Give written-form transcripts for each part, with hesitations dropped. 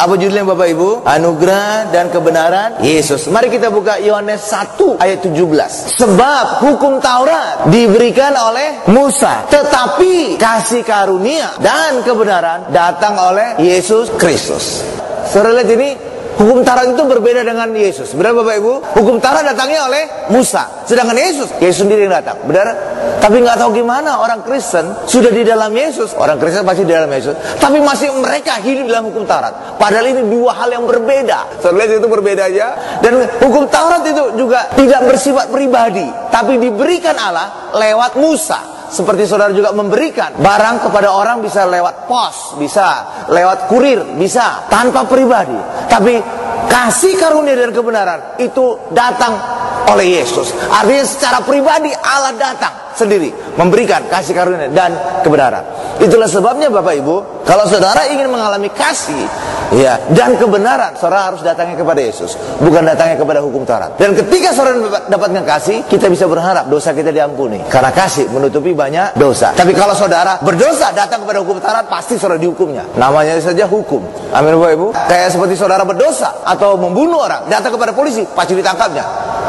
Apa judulnya Bapak Ibu? Anugerah dan kebenaran Yesus. Mari kita buka Yohanes 1 ayat 17. Sebab hukum Taurat diberikan oleh Musa, tetapi kasih karunia dan kebenaran datang oleh Yesus Kristus. Saudara lihat ini, hukum Taurat itu berbeda dengan Yesus. Benar Bapak Ibu? Hukum Taurat datangnya oleh Musa, sedangkan Yesus sendiri yang datang. Benar? Tapi nggak tahu gimana orang Kristen sudah di dalam Yesus. Orang Kristen pasti di dalam Yesus, tapi masih mereka hidup dalam hukum Taurat. Padahal ini dua hal yang berbeda. Saudara lihat itu berbeda aja. Dan hukum Taurat itu juga tidak bersifat pribadi, tapi diberikan Allah lewat Musa. Seperti saudara juga memberikan barang kepada orang, bisa lewat pos, bisa lewat kurir, bisa tanpa pribadi. Tapi kasih karunia dan kebenaran itu datang oleh Yesus. Artinya secara pribadi Allah datang sendiri memberikan kasih karunia dan kebenaran. Itulah sebabnya Bapak Ibu, kalau saudara ingin mengalami kasih dan kebenaran, saudara harus datangnya kepada Yesus, bukan datangnya kepada hukum Taurat. Dan ketika saudara dapatkan kasih, kita bisa berharap dosa kita diampuni, karena kasih menutupi banyak dosa. Tapi kalau saudara berdosa datang kepada hukum Taurat, pasti saudara dihukumnya. Namanya saja hukum. Amin Bapak Ibu. Kayak seperti saudara berdosa atau membunuh orang, datang kepada polisi, pasti ditangkapnya.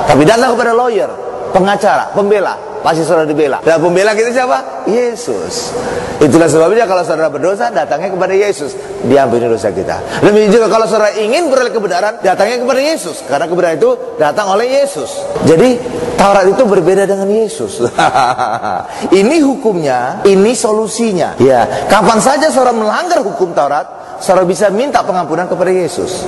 Tapi datang kepada lawyer, pengacara, pembela, pasti saudara dibela. Dan pembela kita siapa? Yesus. Itulah sebabnya kalau saudara berdosa, datangnya kepada Yesus, diampuni dosa kita. Lebih juga kalau saudara ingin beroleh kebenaran, datangnya kepada Yesus, karena kebenaran itu datang oleh Yesus. Jadi Taurat itu berbeda dengan Yesus. Ini hukumnya, ini solusinya. Ya, kapan saja saudara melanggar hukum Taurat, saudara bisa minta pengampunan kepada Yesus.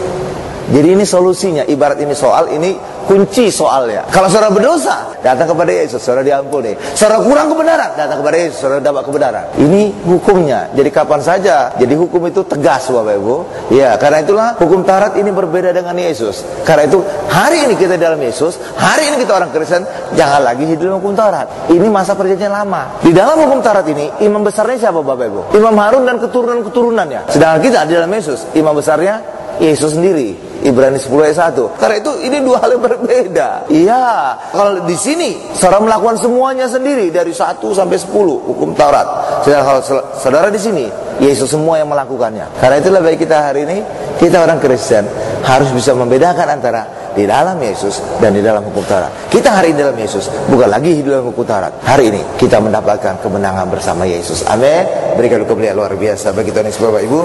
Jadi ini solusinya, ibarat ini soal, ini kunci soalnya. Kalau saudara berdosa, datang kepada Yesus, saudara diampuni. Saudara kurang kebenaran, datang kepada Yesus, saudara dapat kebenaran. Ini hukumnya. Jadi kapan saja, jadi hukum itu tegas Bapak Ibu. Ya, karena itulah hukum Taurat ini berbeda dengan Yesus. Karena itu hari ini kita dalam Yesus, hari ini kita orang Kristen, jangan lagi hidup dalam hukum Taurat. Ini masa perjanjian lama. Di dalam hukum Taurat ini, imam besarnya siapa Bapak Ibu? Imam Harun dan keturunan-keturunannya. Sedangkan kita di dalam Yesus, imam besarnya Yesus sendiri. Ibrani 10 ayat 1. Karena itu ini dua hal yang berbeda. Iya, kalau di sini saudara melakukan semuanya sendiri dari 1 sampai 10 hukum Taurat. Sedangkan kalau saudara di sini, Yesus semua yang melakukannya. Karena itulah bagi kita hari ini, kita orang Kristen harus bisa membedakan antara di dalam Yesus dan di dalam hukum Taurat. Kita hari ini dalam Yesus, bukan lagi hidup dalam hukum Taurat. Hari ini kita mendapatkan kemenangan bersama Yesus. Amin. Berikan kemuliaan luar biasa bagi Tuhan Yesus Bapak Ibu.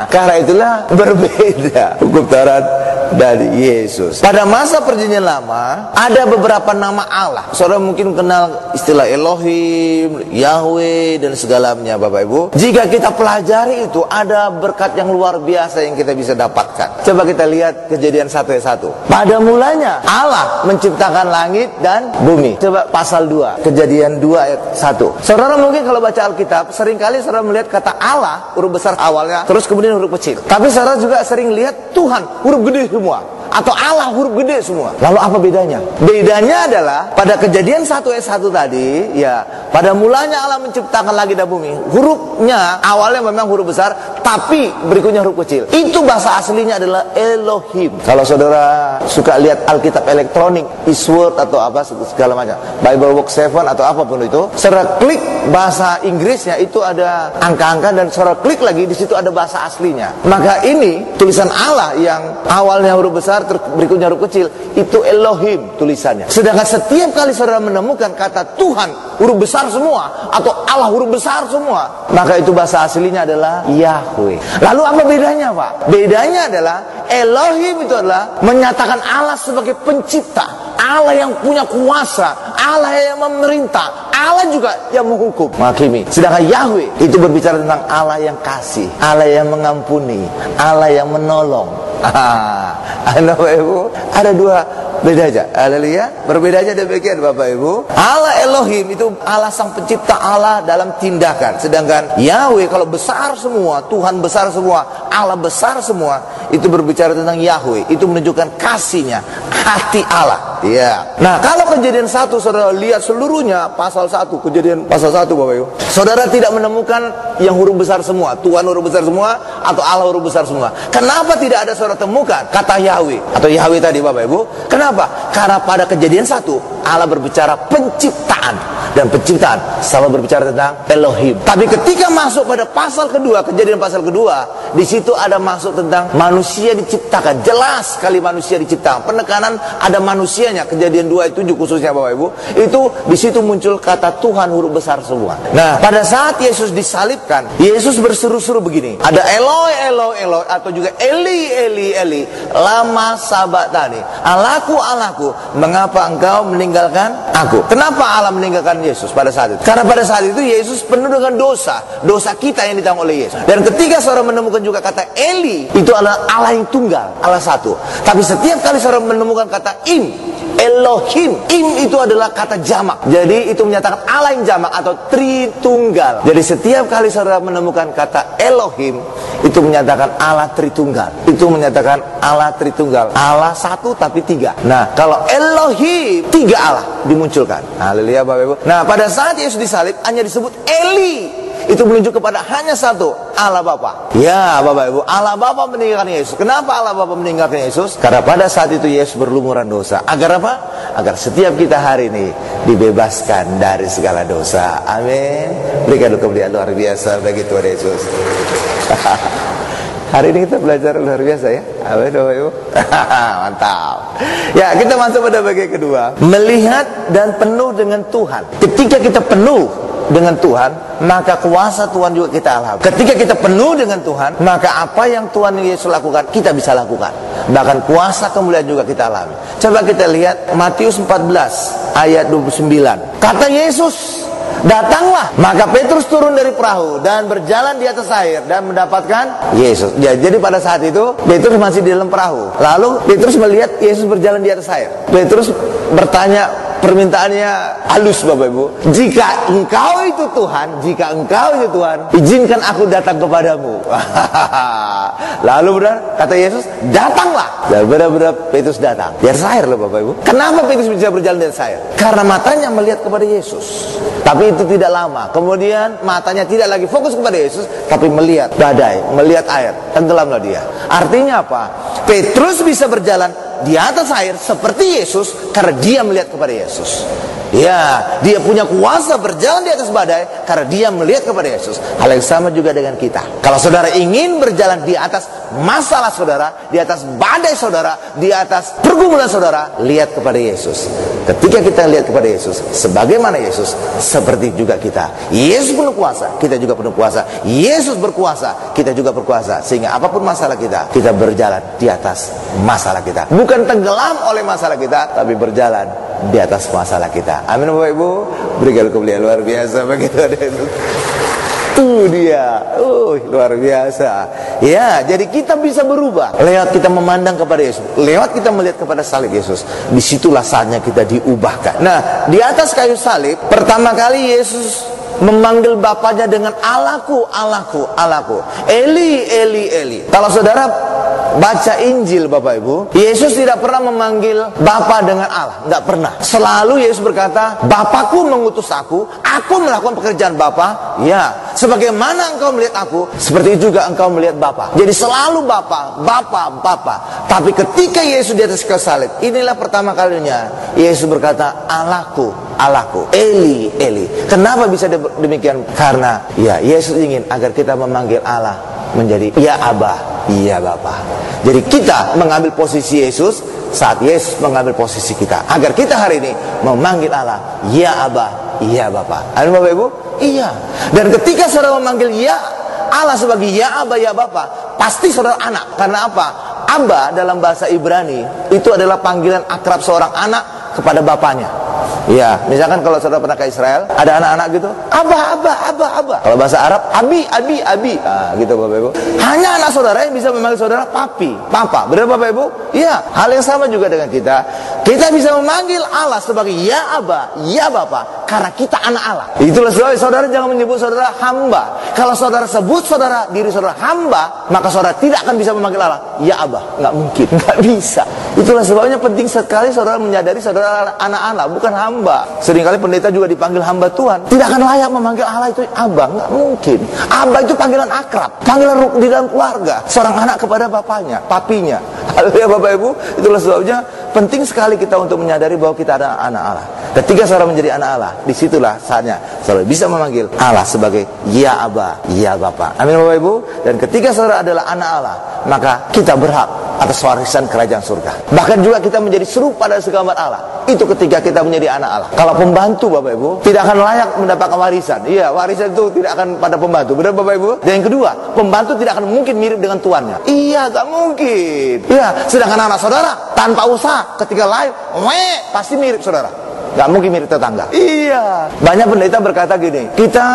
Karena itulah berbeda hukum Taurat dari Yesus. Pada masa perjanjian lama ada beberapa nama Allah. Saudara mungkin kenal istilah Elohim, Yahweh dan segalanya Bapak Ibu. Jika kita pelajari itu, ada berkat yang luar biasa yang kita bisa dapatkan. Coba kita lihat Kejadian 1 ayat 1. Pada mulanya Allah menciptakan langit dan bumi. Coba pasal 2, Kejadian 2 ayat 1. Saudara mungkin kalau baca Alkitab, seringkali saudara melihat kata Allah huruf besar awalnya, terus kemudian huruf kecil. Tapi saudara juga sering lihat Tuhan huruf gede semua, atau Allah huruf gede semua. Lalu apa bedanya? Bedanya adalah pada Kejadian 1 ayat 1 tadi, ya, pada mulanya Allah menciptakan langit dan bumi. Hurufnya awalnya memang huruf besar, tapi berikutnya huruf kecil. Itu bahasa aslinya adalah Elohim. Kalau saudara suka lihat Alkitab elektronik, Eastword atau apa segala macam, Bible Book 7 atau apapun itu, saudara klik bahasa Inggrisnya itu ada angka-angka, dan saudara klik lagi di situ ada bahasa aslinya. Maka ini tulisan Allah yang awalnya huruf besar berikutnya huruf kecil, itu Elohim tulisannya. Sedangkan setiap kali saudara menemukan kata Tuhan huruf besar semua atau Allah huruf besar semua, maka itu bahasa aslinya adalah Yahweh. Lalu apa bedanya Pak? Bedanya adalah Elohim itu adalah menyatakan Allah sebagai pencipta, Allah yang punya kuasa, Allah yang memerintah, Allah juga yang menghukum, menghakimi. Sedangkan Yahweh itu berbicara tentang Allah yang kasih, Allah yang mengampuni, Allah yang menolong. Bapak Ibu, ada dua beda aja. Haleluya. Berbeda aja demikian Bapak Ibu. Allah Elohim itu Allah sang pencipta, Allah dalam tindakan. Sedangkan Yahweh kalau besar semua, Tuhan besar semua, Allah besar semua, itu berbicara tentang Yahweh. Itu menunjukkan kasihnya, hati Allah. Ya. Nah, kalau Kejadian 1 saudara lihat seluruhnya pasal 1, Kejadian pasal 1 Bapak Ibu, saudara tidak menemukan yang huruf besar semua, Tuhan huruf besar semua atau Allah huruf besar semua. Kenapa tidak ada saudara temukan kata Yahweh atau Yahweh tadi Bapak Ibu? Kenapa? Karena pada Kejadian 1 Allah berbicara penciptaan, dan penciptaan selalu berbicara tentang Elohim. Tapi ketika masuk pada pasal kedua, Kejadian pasal kedua, Di situ ada masuk tentang manusia diciptakan. Jelas sekali manusia diciptakan. Penekanan ada manusianya. Kejadian 2 ayat 7 khususnya Bapak Ibu. Itu di situ muncul kata Tuhan huruf besar semua. Nah, pada saat Yesus disalibkan, Yesus berseru-seru begini. Ada Eloi, Eloi, Eloi, atau juga Eli, Eli, Eli, lama sabatani. Allahku, Allahku, mengapa engkau meninggalkan aku? Kenapa Allah meninggalkan Yesus pada saat itu? Karena pada saat itu Yesus penuh dengan dosa. Dosa kita yang ditanggung oleh Yesus. Dan ketika saudara menemukan juga kata Eli, itu adalah Allah yang tunggal, Allah satu. Tapi setiap kali saudara menemukan kata Im, Elohim, Im itu adalah kata jamak. Jadi itu menyatakan Allah yang jamak atau Tritunggal. Jadi setiap kali saudara menemukan kata Elohim, itu menyatakan Allah Tritunggal. Itu menyatakan Allah Tritunggal. Allah satu tapi tiga. Nah, kalau Elohim, tiga Allah dimunculkan. Haleluya Bapak Ibu. Nah, pada saat Yesus disalib hanya disebut Eli. Itu menunjuk kepada hanya satu, Allah Bapa. Ya Bapak Ibu, Allah Bapa meninggalkan Yesus. Kenapa Allah Bapa meninggalkan Yesus? Karena pada saat itu Yesus berlumuran dosa. Agar apa? Agar setiap kita hari ini dibebaskan dari segala dosa. Amin. Berikan kemuliaan luar biasa bagi Tuhan Yesus. Hari ini kita belajar luar biasa ya. Amin Bapak Ibu. Mantap. Ya, kita masuk pada bagian kedua. Melihat dan penuh dengan Tuhan. Ketika kita penuh dengan Tuhan, maka kuasa Tuhan juga kita alami. Ketika kita penuh dengan Tuhan, maka apa yang Tuhan Yesus lakukan, kita bisa lakukan. Bahkan kuasa kemuliaan juga kita alami. Coba kita lihat Matius 14 ayat 29. Kata Yesus, datanglah. Maka Petrus turun dari perahu dan berjalan di atas air dan mendapatkan Yesus. Ya, jadi pada saat itu Petrus masih di dalam perahu. Lalu Petrus melihat Yesus berjalan di atas air. Petrus bertanya, permintaannya halus Bapak Ibu. Jika engkau itu Tuhan, jika engkau itu Tuhan, izinkan aku datang kepadamu. Lalu benar kata Yesus, datanglah. Dan benar-benar Petrus datang. Di atas air loh Bapak Ibu. Kenapa Petrus bisa berjalan di atas air? Karena matanya melihat kepada Yesus. Tapi itu tidak lama. Kemudian matanya tidak lagi fokus kepada Yesus, tapi melihat badai, melihat air. Tenggelamlah dia. Artinya apa? Petrus bisa berjalan di atas air seperti Yesus karena dia melihat kepada Yesus. Ya, dia punya kuasa berjalan di atas badai karena dia melihat kepada Yesus. Hal yang sama juga dengan kita. Kalau saudara ingin berjalan di atas masalah saudara, di atas badai saudara, di atas pergumulan saudara, lihat kepada Yesus. Ketika kita lihat kepada Yesus, sebagaimana Yesus, seperti juga kita. Yesus penuh kuasa, kita juga penuh kuasa. Yesus berkuasa, kita juga berkuasa. Sehingga apapun masalah kita, kita berjalan di atas masalah kita. Bukan tenggelam oleh masalah kita, tapi berjalan di atas masalah kita. Amin Bapak Ibu. Berikan kemuliaan luar biasa bagi Tuhan Yesus. Itu dia. Luar biasa. Ya, jadi kita bisa berubah lewat kita memandang kepada Yesus, lewat kita melihat kepada salib Yesus. Disitulah saatnya kita diubahkan. Nah, di atas kayu salib pertama kali Yesus memanggil Bapaknya dengan Allahku, Allahku, Allahku. Eli, Eli, Eli. Kalau saudara baca Injil Bapak Ibu, Yesus tidak pernah memanggil Bapa dengan Allah, nggak pernah. Selalu Yesus berkata, Bapakku mengutus aku melakukan pekerjaan Bapa. Ya, sebagaimana engkau melihat aku, seperti itu juga engkau melihat Bapa. Jadi selalu Bapa, Bapa, Bapa. Tapi ketika Yesus di atas kayu salib, inilah pertama kalinya Yesus berkata, Allahku, Allahku, Eli, Eli. Kenapa bisa demikian? Karena ya Yesus ingin agar kita memanggil Allah menjadi ya Abah, iya Bapa. Jadi kita mengambil posisi Yesus saat Yesus mengambil posisi kita, agar kita hari ini memanggil Allah ya Abah, iya Bapa. Amin Bapak Ibu? Iya. Dan ketika saudara memanggil ya Allah sebagai ya Abah, ya Bapa, pasti saudara anak. Karena apa? Abah dalam bahasa Ibrani itu adalah panggilan akrab seorang anak kepada bapaknya. Ya, misalkan kalau saudara pernah ke Israel, ada anak-anak gitu, Abah, Abah, Abah, Abah. Kalau bahasa Arab, Abi, Abi, Abi. Nah, gitu Bapak Ibu. Hanya anak saudara yang bisa memanggil saudara Papi, Papa. Benar Bapak Ibu? Iya, hal yang sama juga dengan kita. Kita bisa memanggil Allah sebagai ya Abah, ya Bapa, karena kita anak Allah. Itulah sebabnya saudara jangan menyebut saudara hamba. Kalau saudara sebut saudara diri saudara hamba, maka saudara tidak akan bisa memanggil Allah ya Abah. Nggak mungkin, nggak bisa. Itulah sebabnya penting sekali saudara menyadari saudara anak Allah, bukan hamba. Seringkali pendeta juga dipanggil hamba Tuhan, tidak akan layak memanggil Allah itu abang, nggak mungkin. Abah itu panggilan akrab, panggilan di dalam keluarga, seorang anak kepada bapaknya, papinya. Haleluya Bapak Ibu. Itulah sebabnya penting sekali kita untuk menyadari bahwa kita adalah anak Allah. Ketika saudara menjadi anak Allah, disitulah saatnya saudara bisa memanggil Allah sebagai Ya Aba, Ya Bapa. Amin Bapak Ibu. Dan ketika saudara adalah anak Allah, maka kita berhak atas warisan kerajaan surga. Bahkan juga kita menjadi serupa dan segambar Allah. Itu ketika kita menjadi anak Allah. Kalau pembantu Bapak Ibu tidak akan layak mendapatkan warisan. Iya, warisan itu tidak akan pada pembantu. Benar Bapak Ibu? Dan yang kedua, pembantu tidak akan mungkin mirip dengan tuannya. Iya, gak mungkin. Iya, sedangkan anak saudara tanpa usaha ketika lahir, pasti mirip saudara. Gak mungkin mirip tetangga. Iya. Banyak pendeta berkata gini, kita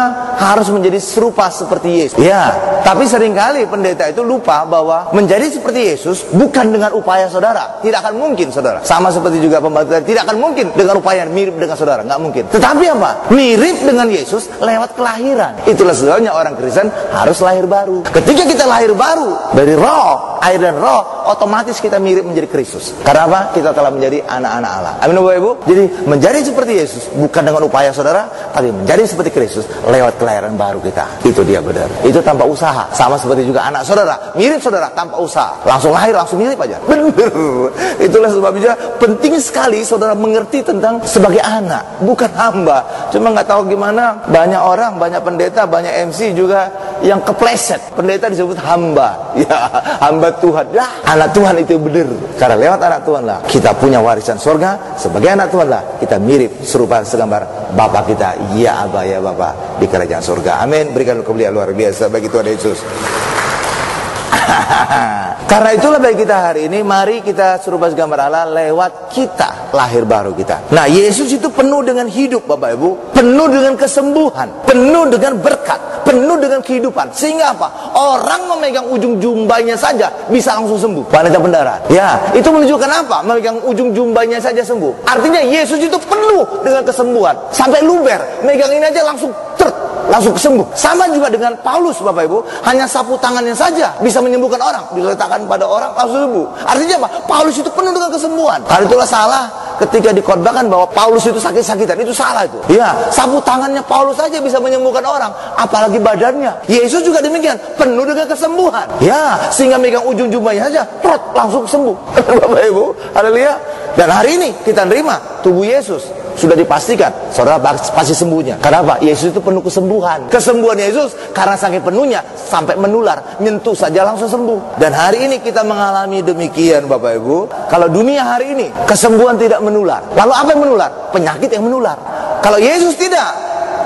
harus menjadi serupa seperti Yesus. Ya, tapi seringkali pendeta itu lupa bahwa menjadi seperti Yesus bukan dengan upaya saudara. Tidak akan mungkin saudara. Sama seperti juga pembantu tadi, tidak akan mungkin dengan upaya mirip dengan saudara. Gak mungkin. Tetapi apa? Mirip dengan Yesus lewat kelahiran. Itulah sebabnya orang Kristen harus lahir baru. Ketika kita lahir baru dari roh, air dan roh, otomatis kita mirip menjadi Kristus. Karena apa? Kita telah menjadi anak-anak Allah. Amin Bapak Ibu. Jadi menjadi seperti Yesus bukan dengan upaya saudara, tapi menjadi seperti Kristus lewat kelahiran baru kita. Itu dia benar. Itu tanpa usaha. Sama seperti juga anak saudara, mirip saudara tanpa usaha. Langsung lahir, langsung mirip aja. Benar. Itulah sebabnya penting sekali saudara mengerti tentang sebagai anak, bukan hamba. Cuma nggak tahu gimana banyak orang, banyak pendeta, banyak MC juga yang kepleset. Pendeta disebut hamba. Ya, hamba Tuhan. Ya, anak Tuhan itu benar. Karena lewat anak Tuhan lah kita punya warisan surga. Sebagai anak Tuhan lah kita mirip serupa segambar Bapa kita, Ya Aba, Ya Bapa di kerajaan surga. Amin. Berikan kemuliaan luar biasa bagi Tuhan Yesus. Karena itulah bagi kita hari ini, mari kita serupa segambar Allah lewat kita lahir baru kita. Nah, Yesus itu penuh dengan hidup Bapak Ibu, penuh dengan kesembuhan, penuh dengan berkat, penuh dengan kehidupan. Sehingga apa? Orang memegang ujung jumbanya saja bisa langsung sembuh. Wanita pendarat. Ya, itu menunjukkan apa? Memegang ujung jumbanya saja sembuh. Artinya Yesus itu penuh dengan kesembuhan. Sampai luber, megang ini aja langsung langsung sembuh. Sama juga dengan Paulus Bapak Ibu, hanya sapu tangannya saja bisa menyembuhkan orang, diletakkan pada orang langsung sembuh. Artinya apa? Paulus itu penuh dengan kesembuhan. Karena itulah salah ketika dikhotbahkan bahwa Paulus itu sakit-sakitan. Itu salah itu. Ya, sapu tangannya Paulus saja bisa menyembuhkan orang, apalagi badannya. Yesus juga demikian, penuh dengan kesembuhan. Ya, sehingga megang ujung jubahnya saja, langsung sembuh. Bapak Ibu, haleluya. Dan hari ini kita nerima tubuh Yesus. Sudah dipastikan, saudara pasti sembuhnya. Kenapa? Yesus itu penuh kesembuhan. Kesembuhan Yesus karena saking penuhnya sampai menular, nyentuh saja langsung sembuh. Dan hari ini kita mengalami demikian Bapak Ibu. Kalau dunia hari ini kesembuhan tidak menular, lalu apa yang menular? Penyakit yang menular. Kalau Yesus tidak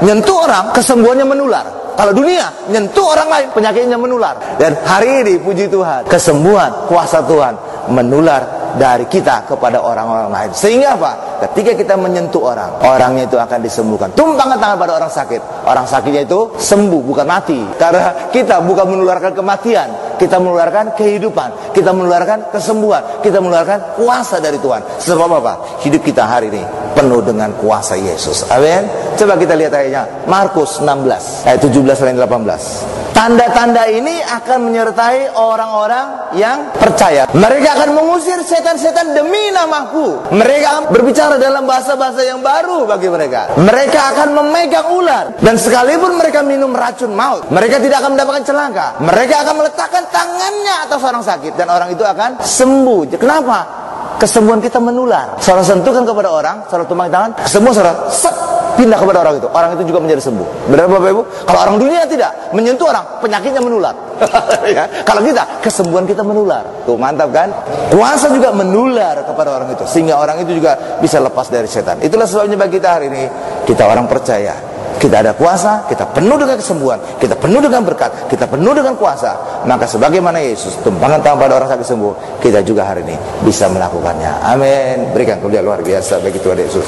nyentuh orang, kesembuhannya menular. Kalau dunia nyentuh orang lain, penyakitnya menular. Dan hari ini puji Tuhan, kesembuhan kuasa Tuhan menular dari kita kepada orang-orang lain. Sehingga apa? Ketika kita menyentuh orang, orangnya itu akan disembuhkan. Tumpangkan tangan pada orang sakit, orang sakitnya itu sembuh, bukan mati. Karena kita bukan menularkan kematian, kita menularkan kehidupan, kita menularkan kesembuhan, kita menularkan kuasa dari Tuhan. Sebab apa? Hidup kita hari ini penuh dengan kuasa Yesus. Amin. Coba kita lihat ayatnya, Markus 16 ayat 17 dan 18. Tanda-tanda ini akan menyertai orang-orang yang percaya. Mereka akan mengusir setan-setan demi namaku. Mereka akan berbicara dalam bahasa-bahasa yang baru bagi mereka. Mereka akan memegang ular. Dan sekalipun mereka minum racun maut, mereka tidak akan mendapatkan celaka. Mereka akan meletakkan tangannya atas orang sakit dan orang itu akan sembuh. Kenapa? Kesembuhan kita menular. Saudara sentuhkan kepada orang, saudara tumpang tangan, semua saudara pindah kepada orang itu juga menjadi sembuh. Benar Bapak Ibu? Kalau orang dunia tidak menyentuh orang, penyakitnya menular. Ya. Kalau kita, kesembuhan kita menular. Tuh mantap kan? Kuasa juga menular kepada orang itu, sehingga orang itu juga bisa lepas dari setan. Itulah sebabnya bagi kita hari ini, kita orang percaya, kita ada kuasa, kita penuh dengan kesembuhan, kita penuh dengan berkat, kita penuh dengan kuasa. Maka sebagaimana Yesus tumpangan tangan pada orang sakit sembuh, kita juga hari ini bisa melakukannya. Amin. Berikan kemuliaan luar biasa bagi Tuhan Yesus.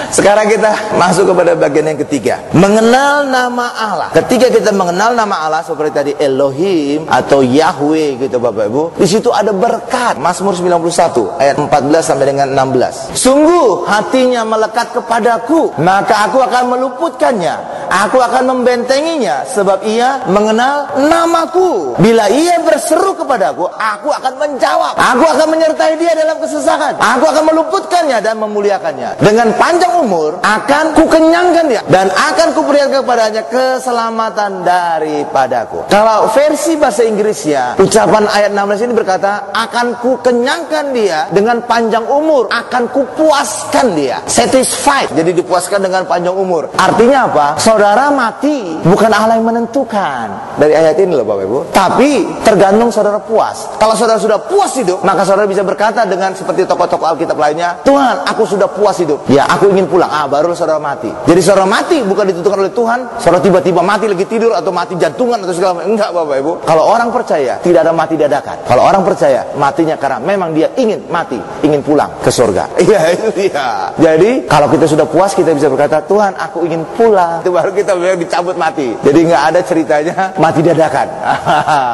Sekarang kita masuk kepada bagian yang ketiga, mengenal nama Allah. Ketika kita mengenal nama Allah seperti tadi Elohim atau Yahweh gitu Bapak Ibu, di situ ada berkat. Mazmur 91 ayat 14 sampai dengan 16. Sungguh hatinya melekat kepadaku, maka aku akan meluputkannya. Aku akan membentenginya sebab ia mengenal namaku. Bila ia berseru kepadaku, aku akan menjawab. Aku akan menyertai dia dalam kesesakan. Aku akan meluputkannya dan memuliakannya. Dengan panjang umur, akan kukenyangkan dia, dan akan kuperlihatkan kepadanya keselamatan daripadaku. Kalau versi bahasa Inggrisnya, ucapan ayat 16 ini berkata, akan kukenyangkan dia dengan panjang umur, akan kupuaskan dia. Satisfied, jadi dipuaskan dengan panjang umur. Artinya apa? Saudara mati bukan Allah yang menentukan. Dari ayat ini loh Bapak Ibu. Tapi tergantung saudara puas. Kalau saudara sudah puas hidup, maka saudara bisa berkata dengan seperti tokoh-tokoh Alkitab lainnya, Tuhan, aku sudah puas hidup. Ya, aku ingin pulang. Baru saudara mati. Jadi saudara mati bukan ditentukan oleh Tuhan. Saudara tiba-tiba mati lagi tidur atau mati jantungan atau segala macam. Enggak Bapak Ibu. Kalau orang percaya, tidak ada mati dadakan. Kalau orang percaya, matinya karena memang dia ingin mati, ingin pulang ke surga. Iya, itu dia. Jadi kalau kita sudah puas, kita bisa berkata, Tuhan, aku ingin pulang. Itu baru kita dicabut mati. Jadi nggak ada ceritanya mati dadakan.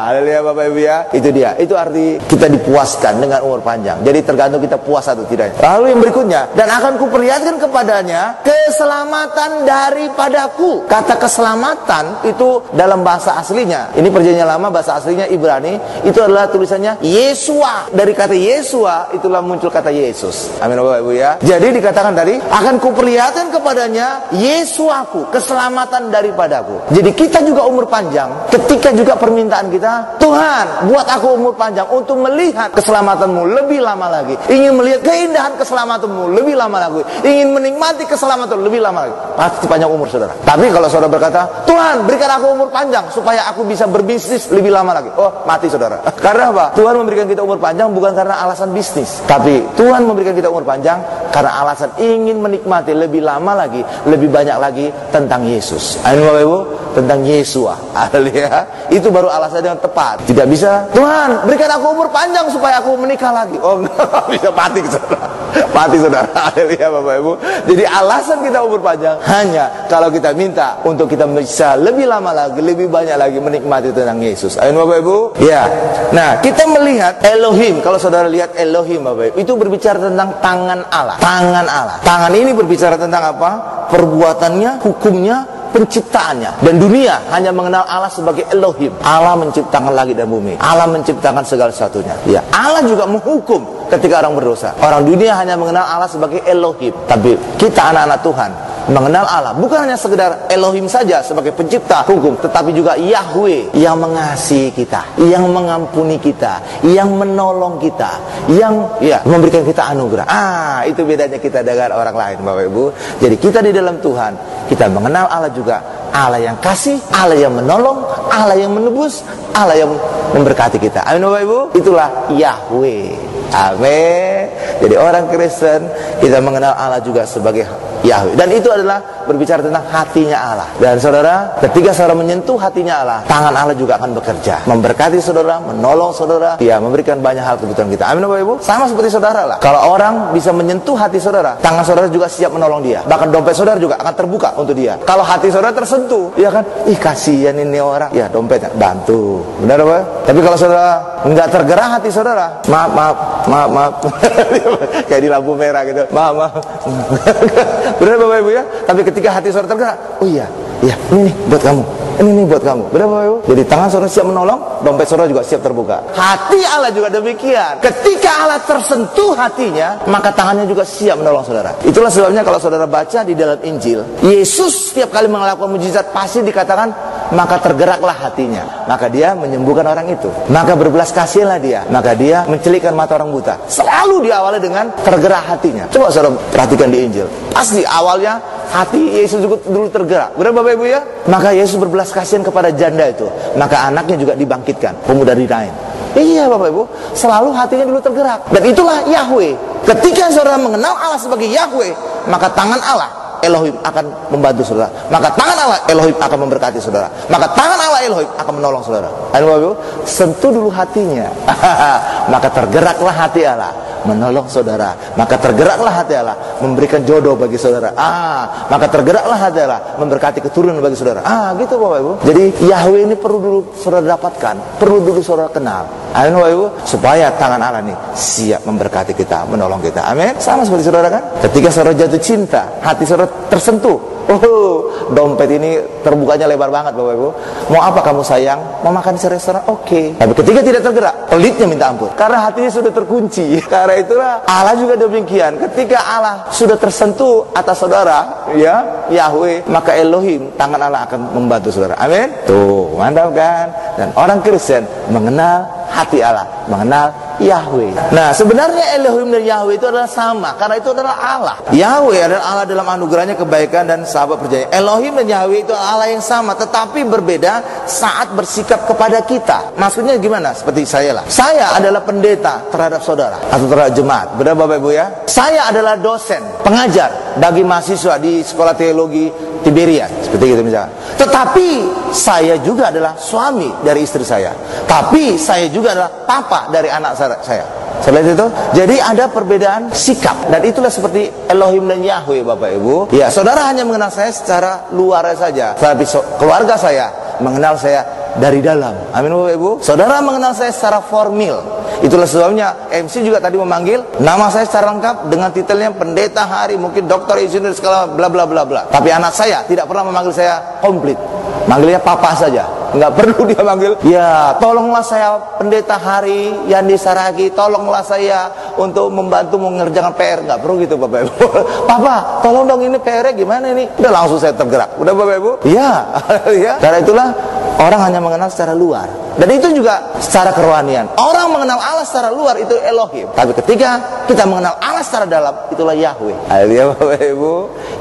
Haleluya Bapak Ibu ya. Itu dia. Itu arti kita dipuaskan dengan umur panjang. Jadi tergantung kita puas atau tidak. Lalu yang berikutnya, dan akan kuperlihatkan kepadanya keselamatan daripadaku. Kata keselamatan itu dalam bahasa aslinya, ini perjanjian lama, bahasa aslinya Ibrani, itu adalah tulisannya Yesua. Dari kata Yesua itulah muncul kata Yesus. Amin Bapak Ibu ya. Jadi dikatakan tadi, akan kuperlihatkan kepadanya Yesuaku, keselamatan daripadaku. Jadi kita juga umur panjang ketika juga permintaan kita, Tuhan, buat aku umur panjang untuk melihat keselamatanmu lebih lama lagi, ingin melihat keindahan keselamatanmu lebih lama lagi, ingin menikmati keselamatan lebih lama lagi. Pasti panjang umur saudara. Tapi kalau saudara berkata, Tuhan, berikan aku umur panjang supaya aku bisa berbisnis lebih lama lagi, oh mati saudara. Karena apa? Tuhan memberikan kita umur panjang bukan karena alasan bisnis, tapi Tuhan memberikan kita umur panjang karena alasan ingin menikmati lebih lama lagi, lebih banyak lagi tentang Yesus. Amin Bapak Ibu, tentang Yesua. Haleluya. Itu baru alasan yang tepat. Tidak bisa, Tuhan, berikan aku umur panjang supaya aku menikah lagi. Oh enggak, bisa mati saudara. Mati saudara. Haleluya Bapak Ibu. Jadi alasan kita umur panjang hanya kalau kita minta untuk kita bisa lebih lama lagi, lebih banyak lagi menikmati tentang Yesus. Amin Bapak Ibu. Ya. Nah, kita melihat Elohim. Kalau saudara lihat Elohim Bapak Ibu, itu berbicara tentang tangan Allah. Tangan Allah. Tangan ini berbicara tentang apa? Perbuatannya, hukumnya, penciptaannya. Dan dunia hanya mengenal Allah sebagai Elohim. Allah menciptakan langit dan bumi. Allah menciptakan segala sesuatunya. Ya, Allah juga menghukum ketika orang berdosa. Orang dunia hanya mengenal Allah sebagai Elohim. Tapi kita anak-anak Tuhan mengenal Allah bukan hanya sekedar Elohim saja sebagai pencipta hukum, tetapi juga Yahweh yang mengasihi kita, yang mengampuni kita, yang menolong kita, yang memberikan kita anugerah. Itu bedanya kita dengan orang lain Bapak Ibu. Jadi kita di dalam Tuhan, kita mengenal Allah juga, Allah yang kasih, Allah yang menolong, Allah yang menebus, Allah yang memberkati kita. Amin Bapak Ibu. Itulah Yahweh. Amin. Jadi orang Kristen, kita mengenal Allah juga sebagai Yahweh. Dan itu adalah berbicara tentang hatinya Allah. Dan saudara, ketika saudara menyentuh hatinya Allah, tangan Allah juga akan bekerja, memberkati saudara, menolong saudara, memberikan banyak hal kebutuhan kita. Amin Bapak Ibu. Sama seperti saudara lah. Kalau orang bisa menyentuh hati saudara, tangan saudara juga siap menolong dia. Bahkan dompet saudara juga akan terbuka untuk dia. Kalau hati saudara tersentuh, ya kan? Kasihan ini orang. Ya, dompetnya bantu. Benar Bapak? Tapi kalau saudara nggak tergerak hati saudara, maaf. Kayak di lampu merah gitu. Maaf. Benar Bapak Ibu ya? Tapi ketika hati saudara tergerak, oh iya, ini nih buat kamu. Ini nih buat kamu. Benar Bapak Ibu? Jadi tangan saudara siap menolong, dompet saudara juga siap terbuka. Hati Allah juga demikian. Ketika Allah tersentuh hatinya, maka tangannya juga siap menolong saudara. Itulah sebabnya kalau saudara baca di dalam Injil, Yesus setiap kali melakukan mujizat pasti dikatakan, maka tergeraklah hatinya, maka dia menyembuhkan orang itu, maka berbelas kasihanlah dia, maka dia mencelikkan mata orang buta. Selalu diawali dengan tergerak hatinya. Coba saudara perhatikan di Injil, pasti awalnya hati Yesus juga dulu tergerak. Benar Bapak Ibu ya? Maka Yesus berbelas kasihan kepada janda itu, maka anaknya juga dibangkitkan, pemuda di Nain. Iya Bapak Ibu, selalu hatinya dulu tergerak. Dan itulah Yahweh. Ketika saudara mengenal Allah sebagai Yahweh, maka tangan Allah Elohim akan membantu saudara, maka tangan Allah Elohim akan memberkati saudara, maka tangan Allah Elohim akan menolong saudara. Ayo Bapak Ibu, sentuh dulu hatinya. Maka tergeraklah hati Allah menolong saudara, maka tergeraklah hati Allah memberikan jodoh bagi saudara. Maka tergeraklah hati Allah memberkati keturunan bagi saudara. Gitu Bapak Ibu. Jadi Yahweh ini perlu dulu saudara dapatkan, perlu dulu saudara kenal. Amin Bapak Ibu. Supaya tangan Allah nih siap memberkati kita, menolong kita. Amin. Sama seperti saudara kan? Ketika saudara jatuh cinta, hati saudara tersentuh. Dompet ini terbukanya lebar banget Bapak Ibu. Mau apa kamu sayang? Mau makan di restoran? Oke. Tapi ketika tidak tergerak, pelitnya minta ampun. Karena hatinya sudah terkunci. Karena itulah Allah juga demikian. Ketika Allah sudah tersentuh atas saudara, ya, Yahweh, maka Elohim, tangan Allah akan membantu saudara. Amin. Tuh, mantap kan? Dan orang Kristen mengenal hati Allah, mengenal Yahweh. Nah, sebenarnya Elohim dan Yahweh itu adalah sama, karena itu adalah Allah. Yahweh adalah Allah dalam anugerahnya, kebaikan dan sahabat perjanjian. Elohim dan Yahweh itu Allah yang sama, tetapi berbeda saat bersikap kepada kita. Maksudnya gimana? Seperti saya lah. Saya adalah pendeta terhadap saudara atau terhadap jemaat. Benar Bapak Ibu ya? Saya adalah dosen, pengajar bagi mahasiswa di sekolah teologi Tiberias, seperti itu misalnya. Tetapi saya juga adalah suami dari istri saya. Tapi saya juga adalah papa dari anak saya. Seperti itu. Jadi ada perbedaan sikap. Dan itulah seperti Elohim dan Yahweh Bapak Ibu. Ya, saudara hanya mengenal saya secara luar saja. Tapi keluarga saya mengenal saya dari dalam. Amin Bapak Ibu. Saudara mengenal saya secara formal. Itulah sebabnya MC juga tadi memanggil nama saya secara lengkap dengan titelnya pendeta hari, mungkin dokter, insinyur, segala bla bla bla bla. Tapi anak saya tidak pernah memanggil saya komplit. Manggilnya papa saja. Enggak perlu dia manggil, ya tolonglah saya pendeta hari Yandi Saragi, tolonglah saya untuk membantu mengerjakan PR. Enggak perlu gitu Bapak Ibu. Papa, tolong dong ini PR-nya gimana ini? Udah langsung saya tergerak. Udah Bapak Ibu? Iya. Ya. Karena itulah orang hanya mengenal secara luar. Dan itu juga secara kerohanian. Orang mengenal Allah secara luar itu Elohim. Tapi ketika kita mengenal Allah secara dalam, itulah Yahweh. Haleluya Bapak Ibu.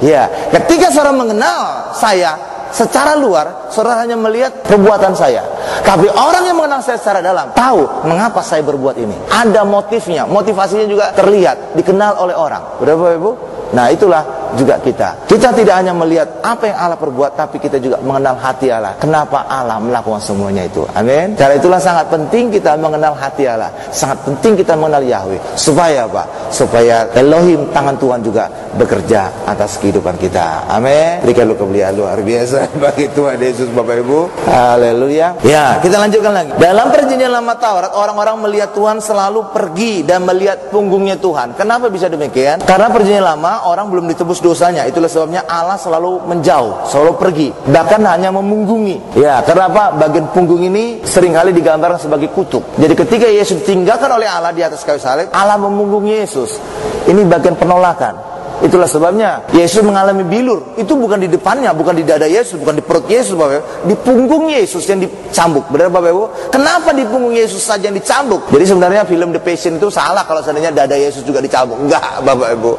Ya, ketika saudara mengenal saya secara luar, saudara hanya melihat perbuatan saya. Tapi orang yang mengenal saya secara dalam tahu mengapa saya berbuat ini. Ada motifnya, motivasinya juga terlihat, dikenal oleh orang. Udah Bapak Ibu? Nah, itulah juga kita. Kita tidak hanya melihat apa yang Allah perbuat, tapi kita juga mengenal hati Allah. Kenapa Allah melakukan semuanya itu? Amin. Karena itulah sangat penting kita mengenal hati Allah. Sangat penting kita mengenal Yahweh. Supaya apa? Supaya Elohim, tangan Tuhan juga bekerja atas kehidupan kita. Amin. Berikan lu kemuliaan luar biasa bagi Tuhan Yesus Bapak Ibu. Haleluya. Ya, kita lanjutkan lagi. Dalam perjanjian lama Taurat, orang-orang melihat Tuhan selalu pergi dan melihat punggungnya Tuhan. Kenapa bisa demikian? Karena perjanjian lama orang belum ditebus dosanya. Itulah sebabnya Allah selalu menjauh, selalu pergi, bahkan hanya memunggungi. Ya, karena apa? Bagian punggung ini seringkali digambarkan sebagai kutub. Jadi ketika Yesus ditinggalkan oleh Allah di atas kayu salib, Allah memunggungi Yesus. Ini bagian penolakan. Itulah sebabnya Yesus mengalami bilur. Itu bukan di depannya, bukan di dada Yesus, bukan di perut Yesus Bapak Ibu. Di punggung Yesus yang dicambuk. Benar Bapak Ibu? Kenapa di punggung Yesus saja yang dicambuk? Jadi sebenarnya film The Passion itu salah kalau seandainya dada Yesus juga dicambuk. Enggak Bapak Ibu.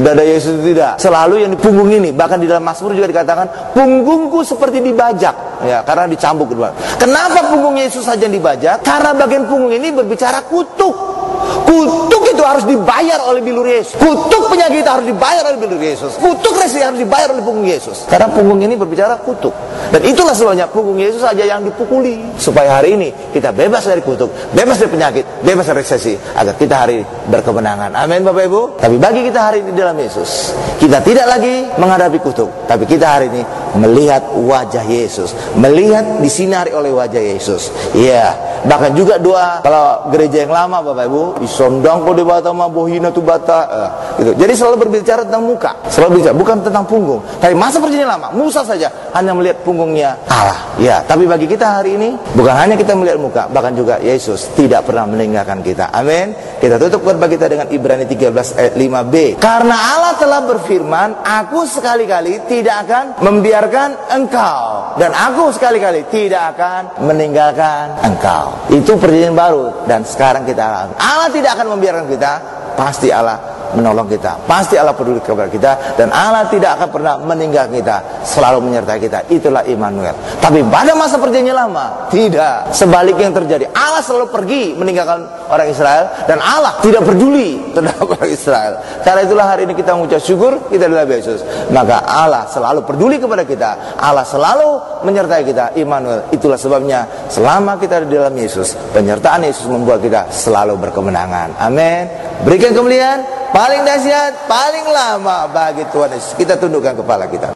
Dada Yesus itu tidak. Selalu yang di punggung ini. Bahkan di dalam Mazmur juga dikatakan, punggungku seperti dibajak. Ya, karena dicambuk. Kenapa punggung Yesus saja yang dibajak? Karena bagian punggung ini berbicara kutuk. Kutuk itu harus dibayar oleh bilur Yesus. Kutuk penyakit harus dibayar oleh bilur Yesus. Kutuk resi harus dibayar oleh punggung Yesus. Karena punggung ini berbicara kutuk. Dan itulah sebabnya punggung Yesus saja yang dipukuli. Supaya hari ini kita bebas dari kutuk, bebas dari penyakit, bebas dari resesi. Agar kita hari ini berkemenangan. Amin Bapak Ibu. Tapi bagi kita hari ini dalam Yesus, kita tidak lagi menghadapi kutuk. Tapi kita hari ini melihat wajah Yesus. Melihat disinari oleh wajah Yesus. Iya. Bahkan juga doa kalau gereja yang lama Bapak Ibu, isondang ko debata ma bohina tu bata, gitu. Jadi selalu berbicara tentang muka, selalu bicara bukan tentang punggung. Tapi masa perjanjian lama Musa saja hanya melihat punggungnya Allah. Ya, tapi bagi kita hari ini bukan hanya kita melihat muka, bahkan juga Yesus tidak pernah meninggalkan kita. Amin. Kita tutup khotbah kita dengan Ibrani 13 ayat 5b. Karena Allah telah berfirman, aku sekali-kali tidak akan membiarkan engkau, dan aku sekali-kali tidak akan meninggalkan engkau. Itu perjanjian baru dan sekarang kita alami. Allah tidak akan membiarkan kita, pasti Allah menolong kita, pasti Allah peduli kepada kita, dan Allah tidak akan pernah meninggal kita, selalu menyertai kita. Itulah Immanuel. Tapi pada masa perjanjian lama tidak, sebaliknya yang terjadi. Allah selalu pergi meninggalkan orang Israel, dan Allah tidak peduli terhadap orang Israel. Karena itulah hari ini kita mengucap syukur kita dalam Yesus. Maka Allah selalu peduli kepada kita, Allah selalu menyertai kita. Immanuel. Itulah sebabnya selama kita di dalam Yesus, penyertaan Yesus membuat kita selalu berkemenangan. Amin. Berikan kemuliaan paling dahsyat, paling lama bagi Tuhan Yesus. Kita tundukkan kepala kita.